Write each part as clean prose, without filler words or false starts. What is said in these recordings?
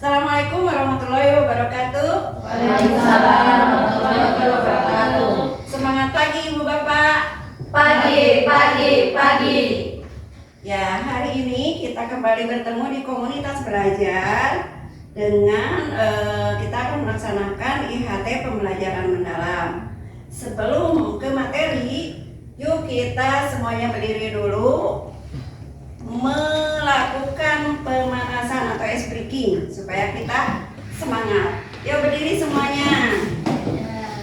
Assalamualaikum warahmatullahi wabarakatuh. Waalaikumsalam warahmatullahi wabarakatuh. Semangat pagi Ibu Bapak. Pagi. Ya, hari ini kita kembali bertemu di komunitas belajar dengan kita akan melaksanakan IHT pembelajaran mendalam. Sebelum ke materi, yuk kita semuanya berdiri dulu, melakukan pemanasan atau ice breaking supaya kita semangat. Yuk berdiri semuanya.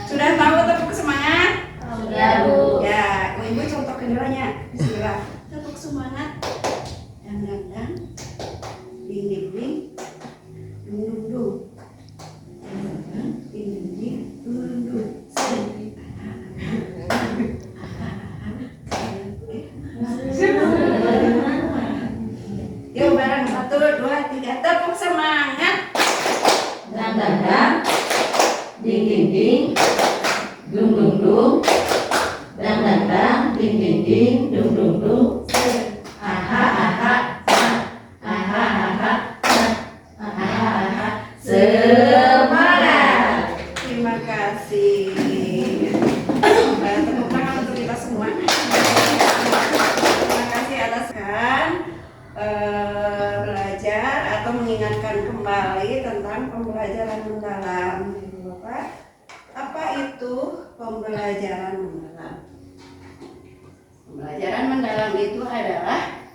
Sudah tahu tepuk semangat? Sudah, Bu. Ya, Ibu contoh kendalanya. Bismillah. Tepuk semangat. Dan ding ding. Dung. Ding dung. Yuk bareng 1, 2, 3 tepuk semangat. Dang. Ding. Dung. Dang. Ding. Dung. Semangat. Terima kasih. Tepuk tangan untuk kita semua. Terima kasih atas belajar atau mengingatkan kembali tentang pembelajaran mendalam. Bapak, apa itu pembelajaran mendalam? Pembelajaran mendalam itu adalah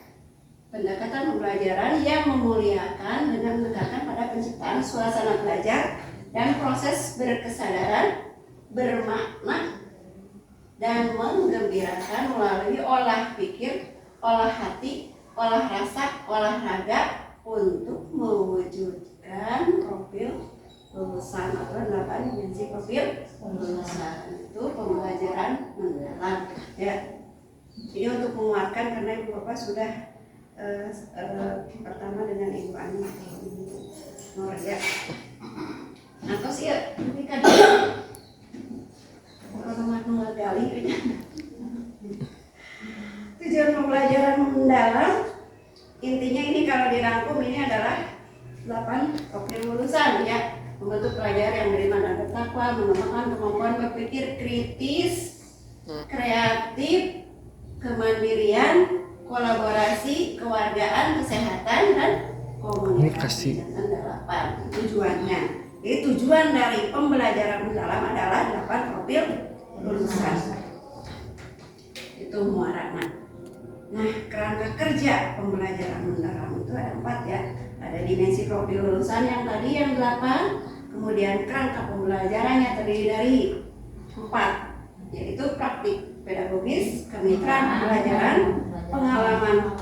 pendekatan pembelajaran yang memuliakan dengan menekankan pada penciptaan suasana belajar dan proses berkesadaran, bermakna, dan menggembirakan melalui olah pikir, olah hati, olah rasa, olahraga untuk mewujudkan profil lulusan atau 8 dimensi profil lulusan. Itu pembelajaran mendalam. Ya. Ini untuk menguatkan karena Ibu Bapak sudah pertama dengan Ibu Ani Nur ya. Atau sih ya, ini kan orang gali. Tujuan pembelajaran mendalam intinya ini kalau dirangkum ini adalah 8 profil lulusan ya, membentuk pelajar yang beriman dan bertakwa, mengembangkan kemampuan berpikir kritis, kreatif, kemandirian, kolaborasi, kewargaan, kesehatan, dan komunikasi. Dan 8 tujuannya. Jadi tujuan dari pembelajaran mendalam adalah 8 profil lulusan. Itu muarana. Nah, kerangka kerja pembelajaran mendalam itu ada 4 ya. Ada dimensi profil lulusan yang tadi yang 8. Kemudian kerangka pembelajarannya terdiri dari 4, yaitu praktik pedagogis, kemitraan pembelajaran, pengalaman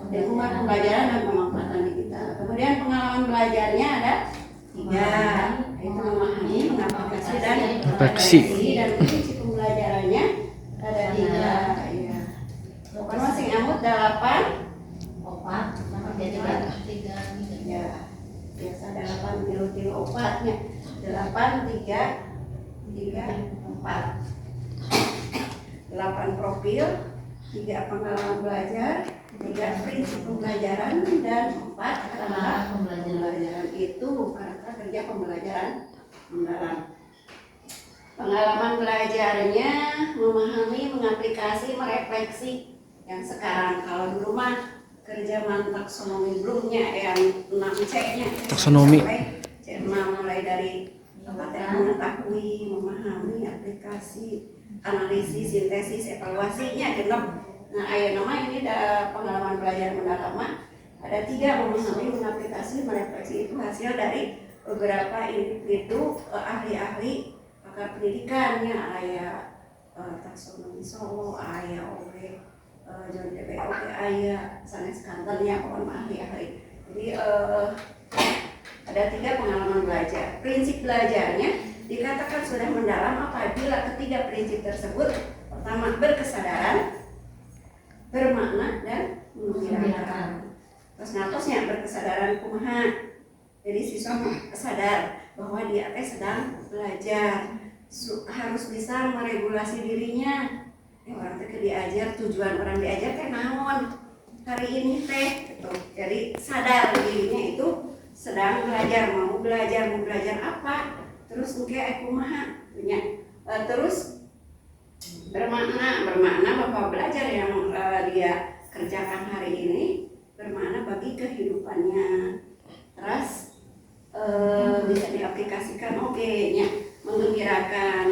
lingkungan pembelajaran dan pemanfaatan digital. Kemudian pengalaman belajarnya ada 3, yaitu memahami, mengaplikasi dan refleksi. Dan prinsip pembelajarannya ada 3. Ya. Bukan masing nyamut 8. Ya, biasa 8 kilo opatnya. 8, 3, 4. 8 profil, 3 pengalaman belajar, 3 prinsip pembelajaran, dan 4 kerangka pembelajaran. Itu kerangka kerja pembelajaran mendalam. Pengalaman belajarnya memahami, mengaplikasi, merefleksi. Yang sekarang kalau di rumah kerja taksonomi belumnya yang 6C-nya. Taksonomi. C6 mulai dari mengetahui, memahami, aplikasi, analisis, sintesis, evaluasinya genep. Nah, ayo nama ini ada pengalaman belajar mendalam. Ada 3, memahami, mengaplikasi, merefleksi. Itu hasil dari beberapa individu ahli-ahli pakar pendidikannya, taksonomi Solo, John DPOP, sanes kantornya ahli-ahli. Jadi ada 3 pengalaman belajar. Prinsip belajarnya dikatakan sudah mendalam apabila ketiga prinsip tersebut pertama berkesadaran, bermakna, dan menggembirakan. Terus ngatosnya berkesadaran kumaha. Jadi siswa sadar bahwa dia sedang belajar, harus bisa meregulasi dirinya. Orang teh diajar, tujuan orang diajar teh naon? hari ini teh gitu. Jadi sadar dirinya itu sedang belajar, mau belajar apa, terus engke kumaha punya. Terus bermakna bahwa belajar yang dia kerjakan hari ini bermakna bagi kehidupannya. Terus bisa diaplikasikan, nya menggembirakan,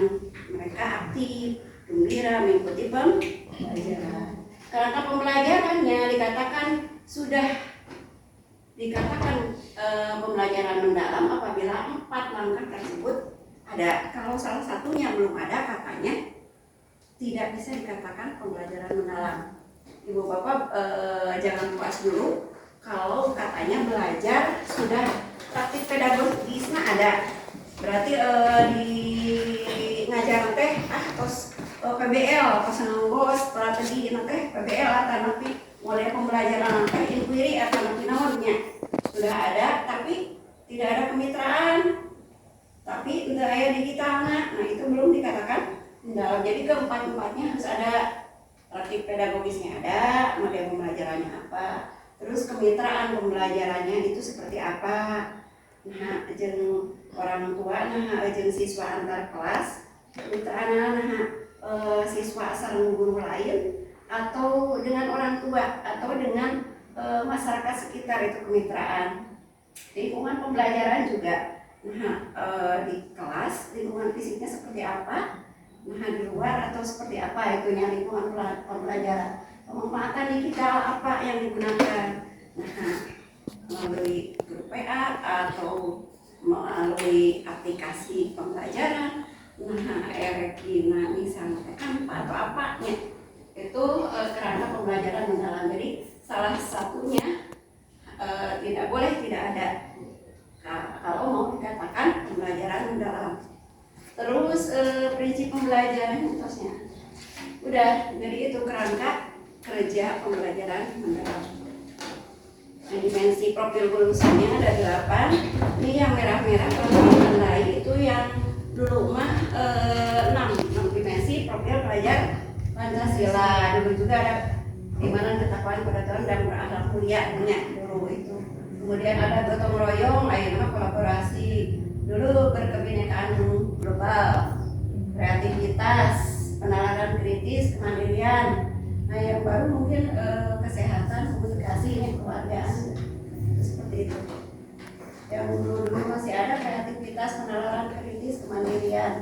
mereka aktif, gembira mengikuti pembelajaran. Kerangka pembelajarannya dikatakan pembelajaran mendalam apabila 4 langkah tersebut ada. Kalau salah satunya belum ada, katanya tidak bisa dikatakan pembelajaran mendalam. Ibu bapak jangan puas dulu kalau katanya belajar sudah praktik pedagogisnya ada. Berarti di ngajar teh tos PBL, tos nganggo strategi teh PBL atau nanti mulai pembelajaran teh inquiry atau nanti naonnya sudah ada, tapi tidak ada kemitraan, tapi tidak ada digitalnya. Nah itu belum dikatakan mendalam. Jadi keempat-empatnya harus ada, praktik pedagogisnya ada, model pembelajarannya apa, terus kemitraan pembelajarannya itu seperti apa. Nah, jeung orang tua, nah jeung siswa antar kelas, kemitraan siswa sareng guru lain, atau dengan orang tua, atau dengan masyarakat sekitar, itu kemitraan. Lingkungan pembelajaran juga, di kelas lingkungan fisiknya seperti apa, di luar atau seperti apa itunya lingkungan pembelajaran. Pemanfaatan digital apa yang digunakan, melalui grup PA atau melalui aplikasi pembelajaran, Erekina misalnya Canva atau apanya, itu kerangka pembelajaran mendalam. Jadi salah satunya tidak boleh tidak ada kalau mau dikatakan pembelajaran mendalam. Terus prinsip pembelajaran mitosnya udah, jadi itu kerangka kerja pembelajaran mendalam. Nah, dimensi profil lulusannya ada 8. Ini yang merah-merah kalau ditandai itu yang dulu mah 6 dimensi profil pelajar Pancasila. Dulu juga ada dimana ketakwaan, kedatuan dan berakhlak mulia dulu itu. Kemudian ada gotong royong, akhirnya kolaborasi. Dulu berkebinekaan global, kreativitas, penalaran kritis, kemandirian. Nah yang baru mungkin kesehatan, komunikasi, keluargaan, seperti itu. Yang dulu masih ada kreativitas, penalaran kritis, kemandirian.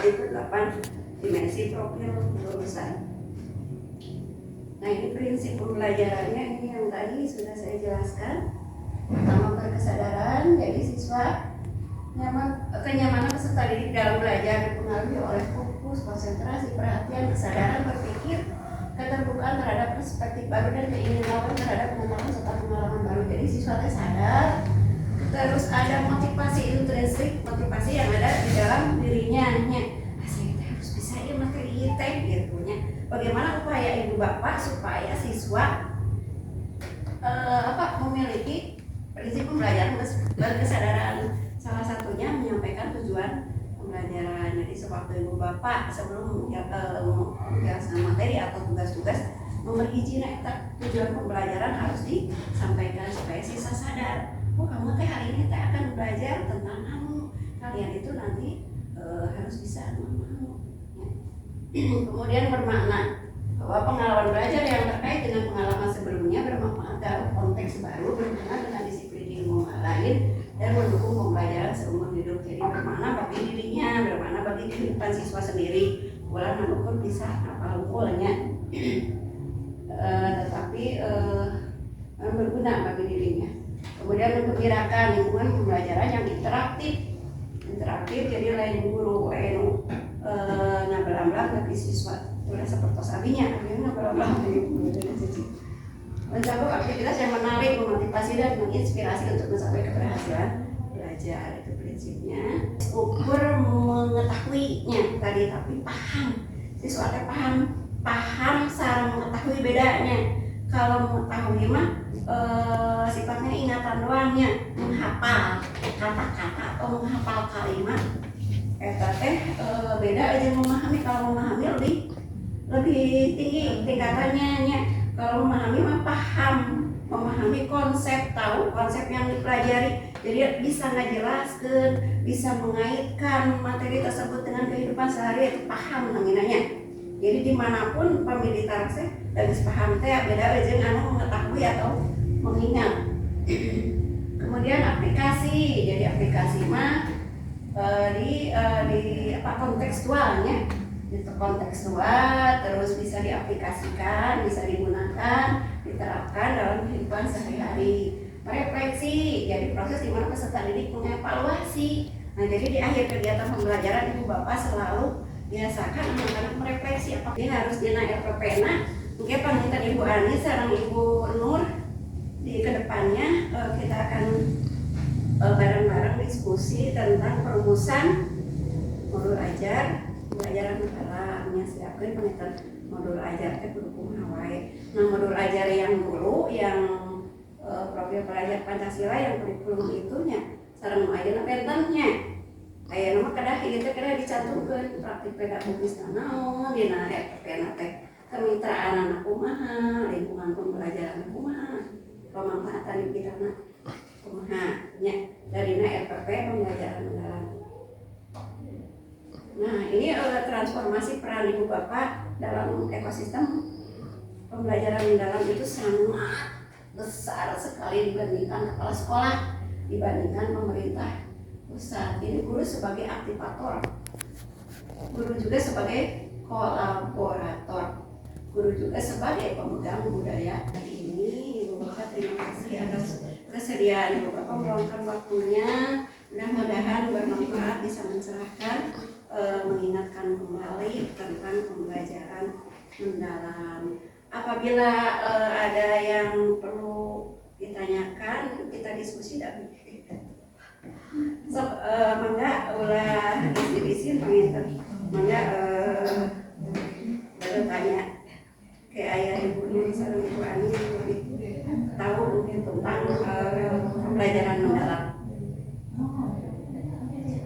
Itu 8 dimensi profil lulusan. Nah ini prinsip pembelajarannya, ini yang tadi sudah saya jelaskan. Pertama berkesadaran, jadi siswa kenyamanan peserta didik dalam belajar dipengaruhi oleh fokus, konsentrasi, perhatian, kesadaran berpikir, keterbukaan terhadap perspektif baru dan keinginan terhadap pengetahuan serta pengalaman baru. Jadi siswa sadar, terus ada motivasi intrinsik, motivasi yang ada di dalam dirinya. Saya harus bisa ya materi gitu nya. Bagaimana upaya ibu bapak supaya siswa memiliki prinsip pembelajaran berkesadaran. Salah satunya menyampaikan tujuan pembelajaran. Jadi sewaktu ibu bapak sebelum menjelaskan materi atau tugas-tugas nomor izin tujuan pembelajaran harus disampaikan supaya siswa sadar, kamu hari ini akan belajar tentang kamu, kalian itu nanti harus bisa memahami. Kemudian bermakna bahwa pengalaman belajar yang terkait dengan pengalaman sebelumnya bermanfaat dalam konteks baru, berguna dengan disiplin ilmu lain, dan mendukung pembelajaran seumur hidup. Jadi bermakna bagi dirinya, bermakna bagi kehidupan siswa sendiri. Ulah manukun bisa apa unggulnya, tetapi berguna bagi dirinya. Kemudian menggembirakan lingkungan pembelajaran yang interaktif, jadi lain guru, lain ngabelam-belam bagi siswa. Udah seperti sabinya, ngabelam-belam mencakup aktivitas yang menarik, memotivasi dan menginspirasi untuk mencapai keberhasilan belajar. Itu prinsipnya. Ukur mengetahuinya tadi, tapi paham. Siswa paham sareng mengetahui bedanya. Kalau mengetahui mah sifatnya ingatan doangnya, menghafal kata-kata atau menghafal kalimat. Beda aja memahami. Kalau memahami lebih tinggi tingkatannya. Kalau memahami mah paham, memahami konsep, tahu konsep yang dipelajari, jadi bisa ngejelaskan, bisa mengaitkan materi tersebut dengan kehidupan sehari, itu paham namanya. Jadi dimanapun pemiliter teh geus paham teh beda jeung anu mengetahui atau mengingat. Kemudian aplikasi, jadi aplikasi mah di apa kontekstualnya, itu kontekstual, terus bisa diaplikasikan, bisa digunakan, diterapkan dalam kehidupan sehari-hari. Refleksi, jadi proses di mana peserta didik mengevaluasi. Nah, jadi di akhir kegiatan pembelajaran ibu bapak selalu biasakan anak-anak merefleksi apa dia harus dina RPP. Nah, mungkin pamitan Ibu Ani sareng Ibu Nur di kedepannya kita akan bareng-bareng diskusi tentang perumusan modul ajar pembelajaran mendalam. Siapkan pamitan modul ajar teh kudu kumaha wae. Nah, modul ajar yang dulu yang profil pelajar Pancasila yang kurikulum itunya sareng ayeuna bentennya. Aya nama kedah ieu teh kedah dicantumkeun praktik pedagogis naon dina RPP na teh kemitraan anak kumaha, lingkungan pembelajaran kumaha, pemanfaatan pidana kumaha nya darina RPP pembelajaran mendalam. Nah, ini transformasi peran ibu bapak dalam ekosistem pembelajaran mendalam itu sangat besar sekali dibandingkan kepala sekolah, dibandingkan pemerintah pusat. Ini guru sebagai aktivator, guru juga sebagai kolaborator, guru juga sebagai pemegang budaya. Hari ini Ibu Bapak terima kasih atas kesediaan Ibu Bapak meluangkan waktunya. Mudah-mudahan bermanfaat, bisa mencerahkan, mengingatkan kembali tentang pembelajaran mendalam. Apabila ada yang perlu ditanyakan, kita diskusi dan so, mangga ulah isi panginten mangga bertanya ke ayah ibu ini sareng Ibu Ani tahu mungkin tentang pembelajaran mendalam.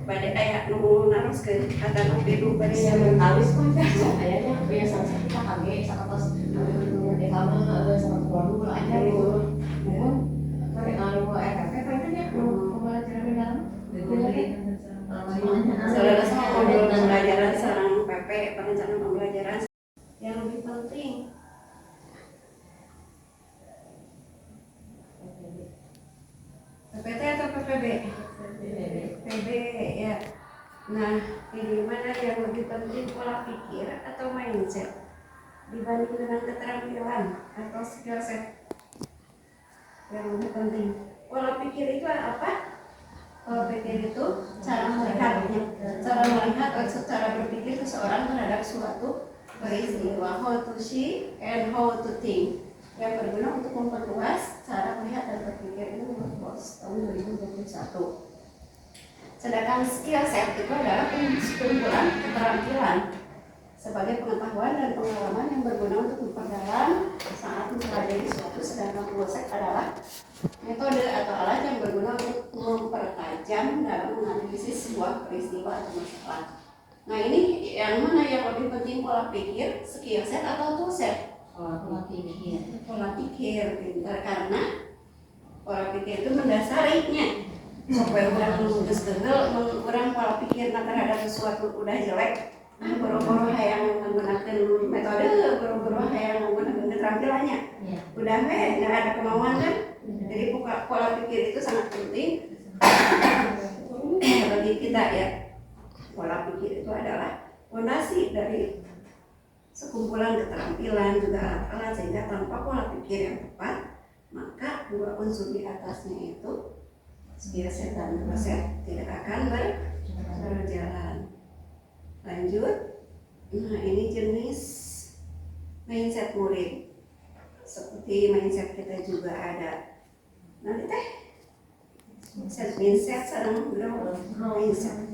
Pada ayah nu naros ke kata nu bidu pada yang Awis pun ayahnya biasa kita kaget sama tos di kamar sama keluar aja gitu. Tapi kalau RKP kan ya pembelajaran mendalam. saudara sama modul pembelajaran sareng PP perencanaan pembelajaran yang lebih penting. PPT atau PPB? PB ya. Nah, ini mana yang lebih penting, pola pikir atau mindset dibanding dengan keterampilan atau skill set? Yang lebih penting, pola pikir itu apa? Pola pikir itu cara melihatnya, cara melihat atau cara berpikir seseorang terhadap suatu peristiwa. How to see and how to think, yang berguna untuk memperluas cara melihat dan berpikir ini menurut BOS tahun 2021. Sedangkan skill set itu adalah kumpulan keterampilan sebagai pengetahuan dan pengalaman yang berguna untuk memperdalam saat mempelajari suatu. Sedangkan proses adalah metode atau alat yang berguna untuk mempertajam dalam menganalisis sebuah peristiwa atau masalah. Nah, ini yang mana yang lebih penting, pola pikir, skill set atau tool set? Pola pikir. Pola pikir pintar, karena pola pikir itu mendasarinya. Supaya orang lulus kenal, orang pola pikir terhadap sesuatu udah jelek, boro-boro hayang menggunakan metode, boro-boro hayang menggunakan keterampilannya, udah nggak ada kemauan kan? Jadi pola pikir itu sangat penting bagi kita ya. Pola pikir itu adalah fondasi dari sekumpulan keterampilan juga alat-alat, sehingga tanpa pola pikir yang tepat, maka dua unsur di atasnya itu skill set dan proses tidak akan berjalan. Lanjut. Nah, ini jenis mindset murid. Seperti mindset kita juga ada. Nanti teh mindset sareng mindset.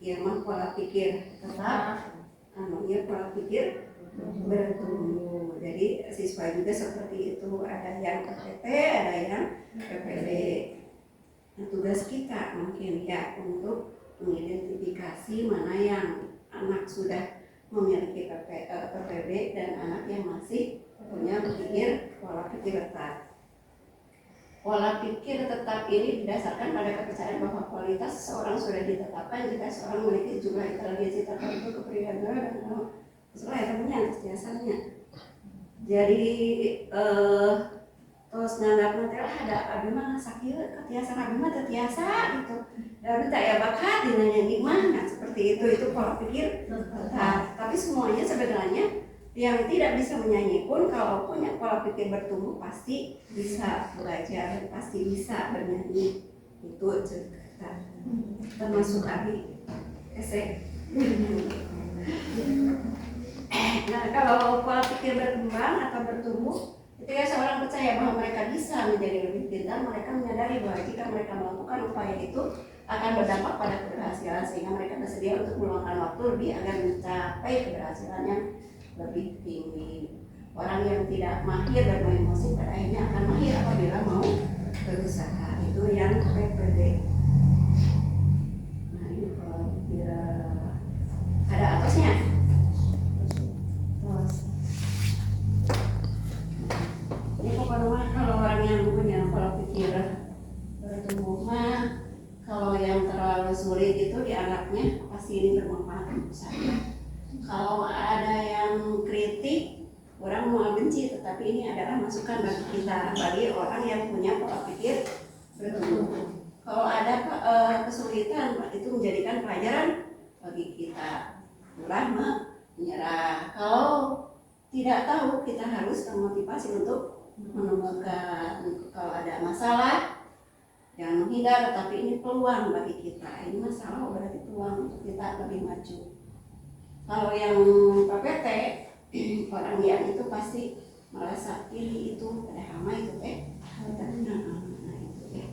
Ya mah pola pikir tetap ya pola pikir bertumbuh. Jadi siswa juga seperti itu, ada yang PPT, ada yang PPD. Nah, tugas kita mungkin ya untuk mengidentifikasi mana yang anak sudah memiliki PPB dan anak yang masih punya pola pikir tetap. Pola pikir tetap ini didasarkan pada kepercayaan bahwa kualitas seseorang sudah ditetapkan jika seorang memiliki jumlah intelijensi tertentu, kepribadian dan sesuai temannya atas dasarnya. Jadi terus nanggap nanti lah ada abimah sakit ketiasa abimah tetiasa gitu. Dan tak ya bakat dinanya nikmah, nah seperti itu pola pikir tetap. Tapi semuanya sebenarnya yang tidak bisa menyanyi pun kalau punya pola pikir bertumbuh pasti bisa belajar, pasti bisa bernyanyi. Itu cerita termasuk Abi esek. Nah kalau pola pikir berkembang atau bertumbuh, ketika seorang percaya bahwa mereka bisa menjadi lebih pintar, mereka menyadari bahwa jika mereka melakukan upaya itu akan berdampak pada keberhasilan, sehingga mereka bersedia untuk meluangkan waktu lebih agar mencapai keberhasilan yang lebih tinggi. Orang yang tidak mahir bermain musik pada akhirnya akan mahir apabila mau berusaha. Itu yang PPD. Nah ini kalau kira ada atasnya. Terus ini pokoknya kalau orang yang punya pola pikir bertumbuh mah, kalau yang terlalu sulit itu dianggapnya pasti ini bermanfaat untuk saya. Kalau ada yang kritik, orang mau benci, tetapi ini adalah masukan bagi kita, bagi orang yang punya pola pikir bertumbuh. Kalau ada kesulitan, itu menjadikan pelajaran bagi kita. Murah menyerah. Kalau tidak tahu, kita harus termotivasi untuk menemukan. Kalau ada masalah, jangan menghindar, tetapi ini peluang bagi kita. Ini masalah berarti peluang untuk kita lebih maju. Kalau yang PPT, orang yang itu pasti merasa ini itu ada hama itu nah itu ya.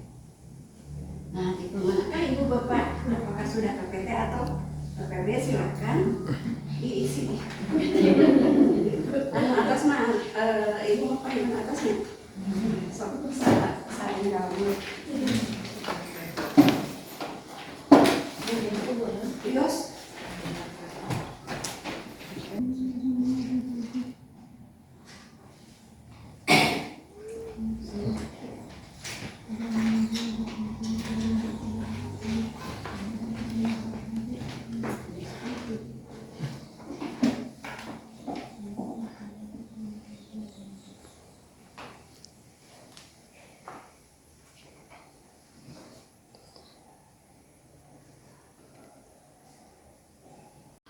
Nah di manakah ibu bapak, apakah sudah PPT atau PPB, silakan diisi. Atas mah ibu apa yang atasnya? Soal saya dahulu.